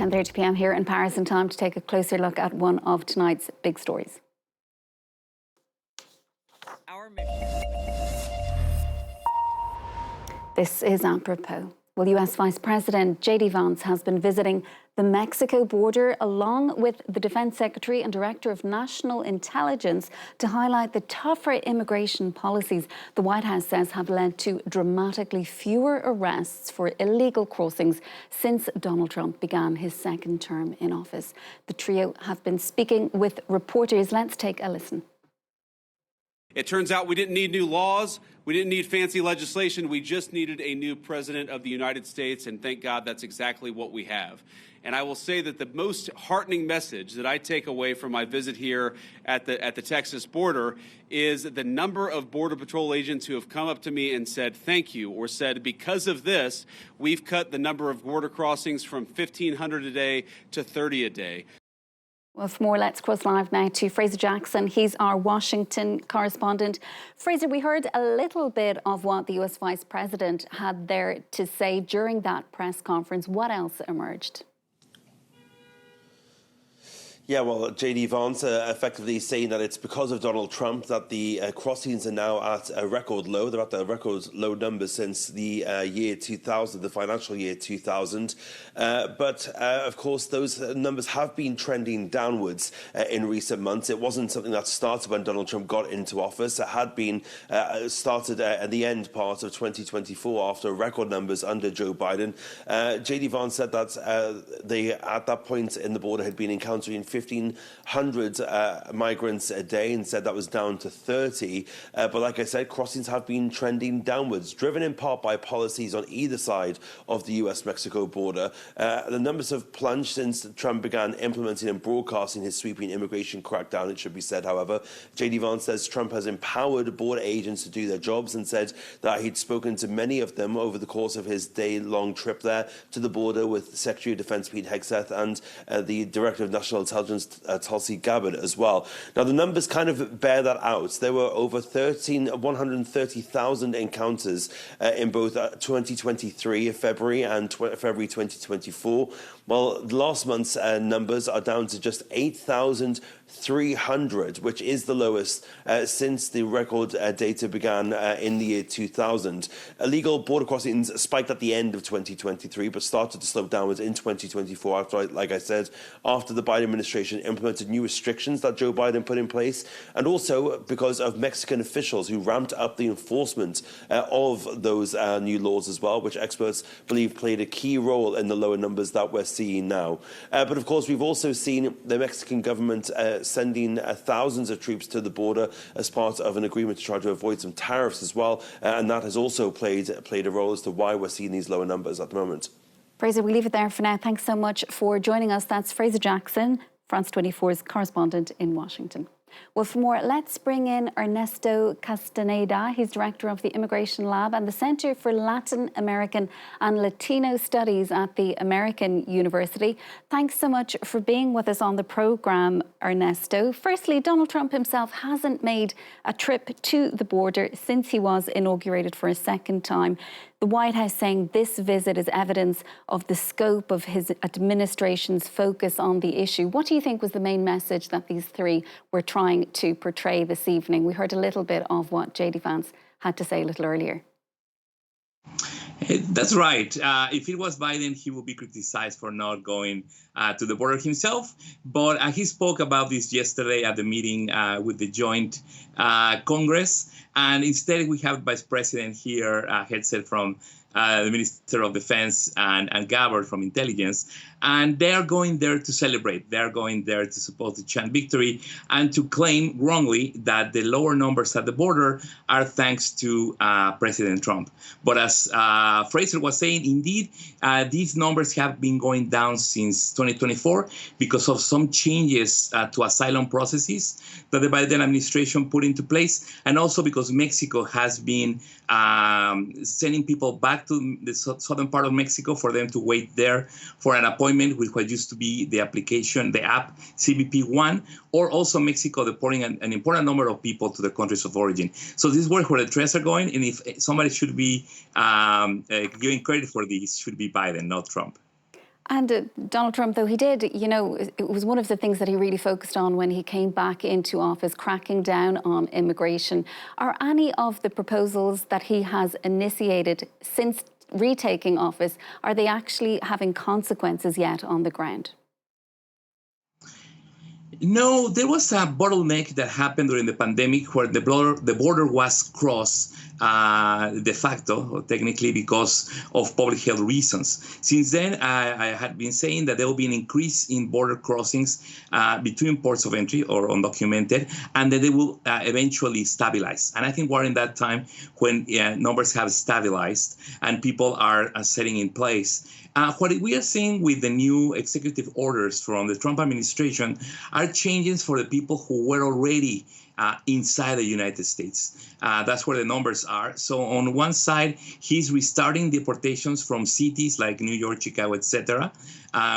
10:30 p.m. here in Paris, and time to take a closer look at one of tonight's big stories. This is apropos. Well, US Vice President JD Vance has been visiting the Mexico border along with the Defense Secretary and Director of National Intelligence to highlight the tougher immigration policies the White House says have led to dramatically fewer arrests for illegal crossings since Donald Trump began his second term in office. The trio have been speaking with reporters. Let's take a listen. It turns out we didn't need new laws. We didn't need fancy legislation. We just needed a new president of the United States, and thank God that's exactly what we have. And I will say that the most heartening message that I take away from my visit here at the Texas border is the number of Border Patrol agents who have come up to me and said thank you, or said because of this, we've cut the number of border crossings from 1,500 a day to 30 a day. Well, for more, let's cross live now to Fraser Jackson. He's our Washington correspondent. Fraser, we heard a little bit of what the US Vice President had there to say during that press conference. What else emerged? Yeah, well, JD Vance effectively saying that it's because of Donald Trump that the crossings are now at a record low. They're at the record low numbers since the year 2000, the financial year 2000. But of course, those numbers have been trending downwards in recent months. It wasn't something that started when Donald Trump got into office. It had been started at the end part of 2024 after record numbers under Joe Biden. JD Vance said that they, at that point in the border, had been encountering 1,500 migrants a day, and said that was down to 30. But like I said, crossings have been trending downwards, driven in part by policies on either side of the US-Mexico border. The numbers have plunged since Trump began implementing and broadcasting his sweeping immigration crackdown, it should be said. However, JD Vance says Trump has empowered border agents to do their jobs, and said that he'd spoken to many of them over the course of his day-long trip there to the border with Secretary of Defense Pete Hegseth and the Director of National Intelligence Tulsi Gabbard as well. Now, the numbers kind of bear that out. There were over 130,000 encounters in both 2023, February, and February 2024. Well, last month's numbers are down to just 8,300, which is the lowest since the record data began in the year 2000. Illegal border crossings spiked at the end of 2023, but started to slow downwards in 2024 after, like I said, after the Biden administration implemented new restrictions that Joe Biden put in place, and also because of Mexican officials who ramped up the enforcement of those new laws as well, which experts believe played a key role in the lower numbers that we're seeing now. But of course, we've also seen the Mexican government sending thousands of troops to the border as part of an agreement to try to avoid some tariffs as well, and that has also played a role as to why we're seeing these lower numbers at the moment. Fraser, we'll leave it there for now. Thanks so much for joining us. That's Fraser Jackson, France 24's correspondent in Washington. Well, for more, let's bring in Ernesto Castañeda. He's director of the Immigration Lab and the Center for Latin American and Latino Studies at the American University. Thanks so much for being with us on the programme, Ernesto. Firstly, Donald Trump himself hasn't made a trip to the border since he was inaugurated for a second time. The White House saying this visit is evidence of the scope of his administration's focus on the issue. What do you think was the main message that these three were trying to portray this evening? We heard a little bit of what JD Vance had to say a little earlier. That's right. If it was Biden, he would be criticized for not going to the border himself. But he spoke about this yesterday at the meeting with the joint Congress. And instead, we have Vice President here, headset from the Minister of Defense and Gabbard from Intelligence. And they are going there to celebrate. They are going there to support the chant victory and to claim wrongly that the lower numbers at the border are thanks to President Trump. But as Fraser was saying, indeed, these numbers have been going down since 2024 because of some changes to asylum processes that the Biden administration put into place, and also because Mexico has been sending people back to the southern part of Mexico for them to wait there for an appointment with what used to be the application, the app CBP-1, or also Mexico deporting an important number of people to the countries of origin. So this is where the trends are going, and if somebody should be giving credit for this, should be Biden, not Trump. And Donald Trump, though, he did, it was one of the things that he really focused on when he came back into office, cracking down on immigration. Are any of the proposals that he has initiated since retaking office, are they actually having consequences yet on the ground? No, there was a bottleneck that happened during the pandemic where the border was crossed de facto, or technically, because of public health reasons. Since then, I had been saying that there will be an increase in border crossings between ports of entry or undocumented, and that they will eventually stabilize. And I think we're in that time when numbers have stabilized and people are setting in place. What we are seeing with the new executive orders from the Trump administration are changes for the people who were already inside the United States. That's where the numbers are. So on one side, he's restarting deportations from cities like New York, Chicago, etc.,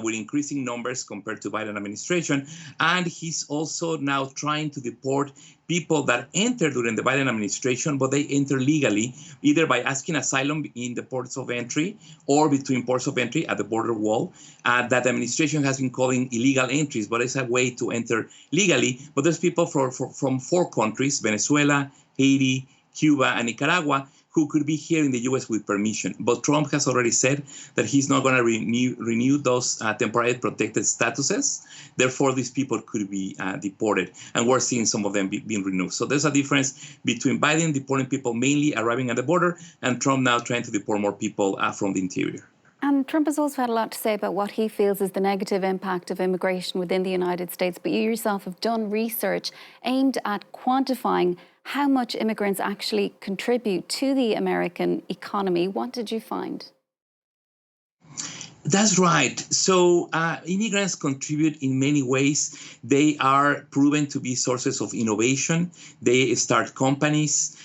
with increasing numbers compared to Biden administration. And he's also now trying to deport people that entered during the Biden administration, but they enter legally, either by asking asylum in the ports of entry or between ports of entry at the border wall. That administration has been calling illegal entries, but it's a way to enter legally. But there's people from 4 countries, Venezuela, Haiti, Cuba, and Nicaragua, who could be here in the U.S. with permission. But Trump has already said that he's not going to renew those temporary protected statuses. Therefore, these people could be deported. And we're seeing some of them being renewed. So there's a difference between Biden deporting people mainly arriving at the border and Trump now trying to deport more people from the interior. And Trump has also had a lot to say about what he feels is the negative impact of immigration within the United States. But you yourself have done research aimed at quantifying how much immigrants actually contribute to the American economy. What did you find? That's right. So immigrants contribute in many ways. They are proven to be sources of innovation. They start companies.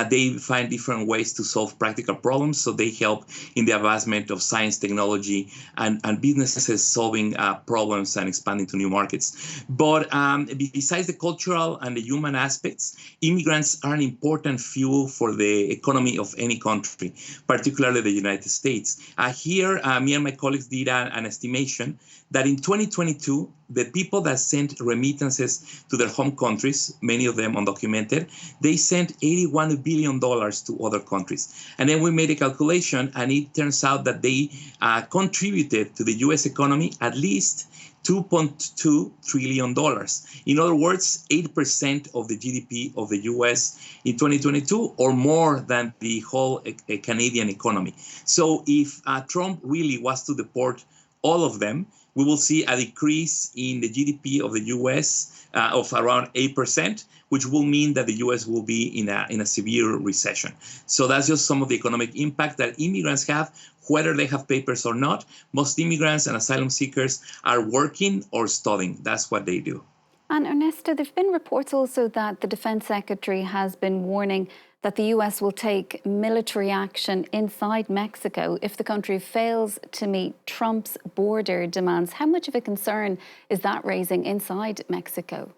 They find different ways to solve practical problems. So they help in the advancement of science, technology, and businesses solving problems and expanding to new markets. But besides the cultural and the human aspects, immigrants are an important fuel for the economy of any country, particularly the United States. Here, me and my colleagues did an estimation that in 2022, the people that sent remittances to their home countries, many of them undocumented, they sent $81 billion to other countries. And then we made a calculation, and it turns out that they contributed to the U.S. economy at least $2.2 trillion. In other words, 8% of the GDP of the U.S. in 2022, or more than the whole Canadian economy. So if Trump really was to deport all of them, we will see a decrease in the GDP of the U.S. Of around 8%, which will mean that the U.S. will be in a severe recession. So that's just some of the economic impact that immigrants have, whether they have papers or not. Most immigrants and asylum seekers are working or studying. That's what they do. And Ernesto, there have been reports also that the Defense Secretary has been warning that the US will take military action inside Mexico if the country fails to meet Trump's border demands. How much of a concern is that raising inside Mexico?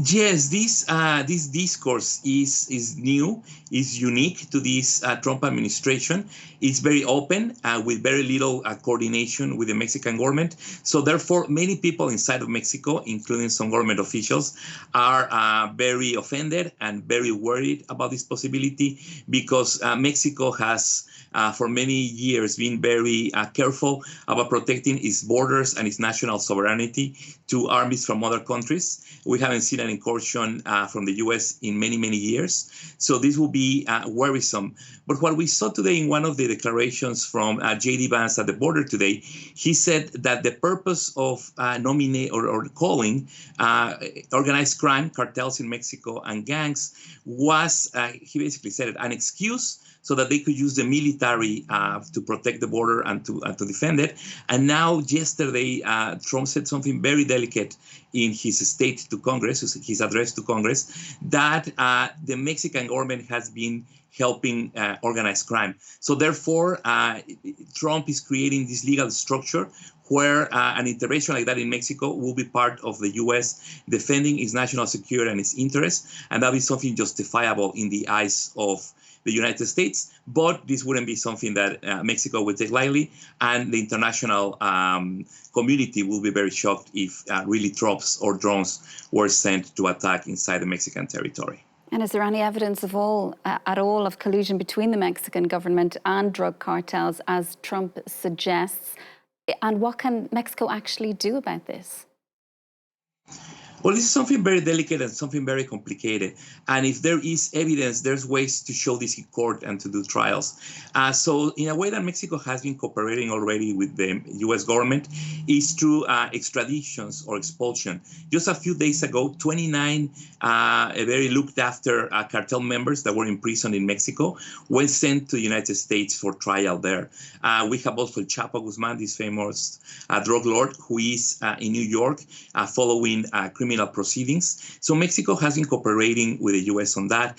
Yes, this discourse is new, is unique to this Trump administration. It's very open with very little coordination with the Mexican government. So therefore, many people inside of Mexico, including some government officials, are very offended and very worried about this possibility because Mexico has for many years been very careful about protecting its borders and its national sovereignty to armies from other countries. We haven't seen an incursion from the U.S. in many, many years. So this will be worrisome. But what we saw today in one of the declarations from JD Vance at the border today, he said that the purpose of nominating or calling organized crime, cartels in Mexico, and gangs was, he basically said it, an excuse so that they could use the military to protect the border and to defend it. And now, yesterday, Trump said something very delicate in his state to Congress, his address to Congress, that the Mexican government has been helping organized crime. So therefore, Trump is creating this legal structure where an intervention like that in Mexico will be part of the U.S. defending its national security and its interests, and that is something justifiable in the eyes of the United States, but this wouldn't be something that Mexico would take lightly, and the international community will be very shocked if really troops or drones were sent to attack inside the Mexican territory. And is there any evidence at all of collusion between the Mexican government and drug cartels, as Trump suggests? And what can Mexico actually do about this? Well, this is something very delicate and something very complicated. And if there is evidence, there's ways to show this in court and to do trials. So in a way that Mexico has been cooperating already with the U.S. government is through extraditions or expulsion. Just a few days ago, 29 very looked after cartel members that were imprisoned in Mexico were sent to the United States for trial there. We have also Chapo Guzman, this famous drug lord, who is in New York following criminal proceedings. So Mexico has been cooperating with the U.S. on that.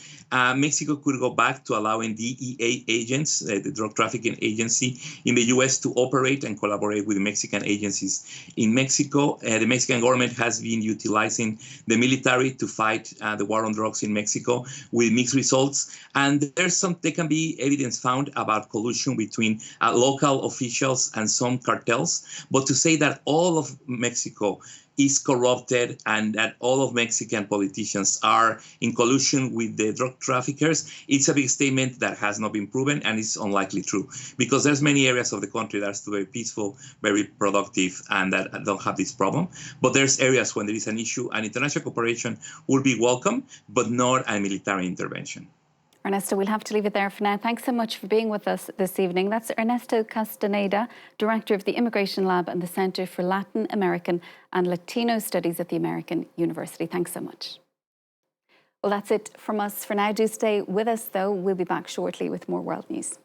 Mexico could go back to allowing DEA agents, the drug trafficking agency in the U.S., to operate and collaborate with the Mexican agencies in Mexico. The Mexican government has been utilizing the military to fight the war on drugs in Mexico with mixed results. And there can be evidence found about collusion between local officials and some cartels. But to say that all of Mexico is corrupted and that all of Mexican politicians are in collusion with the drug traffickers, it's a big statement that has not been proven and is unlikely true, because there's many areas of the country that are still very peaceful, very productive, and that don't have this problem. But there's areas when there is an issue, and international cooperation would be welcome, but not a military intervention. Ernesto, we'll have to leave it there for now. Thanks so much for being with us this evening. That's Ernesto Castañeda, Director of the Immigration Lab and the Center for Latin American and Latino Studies at the American University. Thanks so much. Well, that's it from us for now. Do stay with us, though. We'll be back shortly with more world news.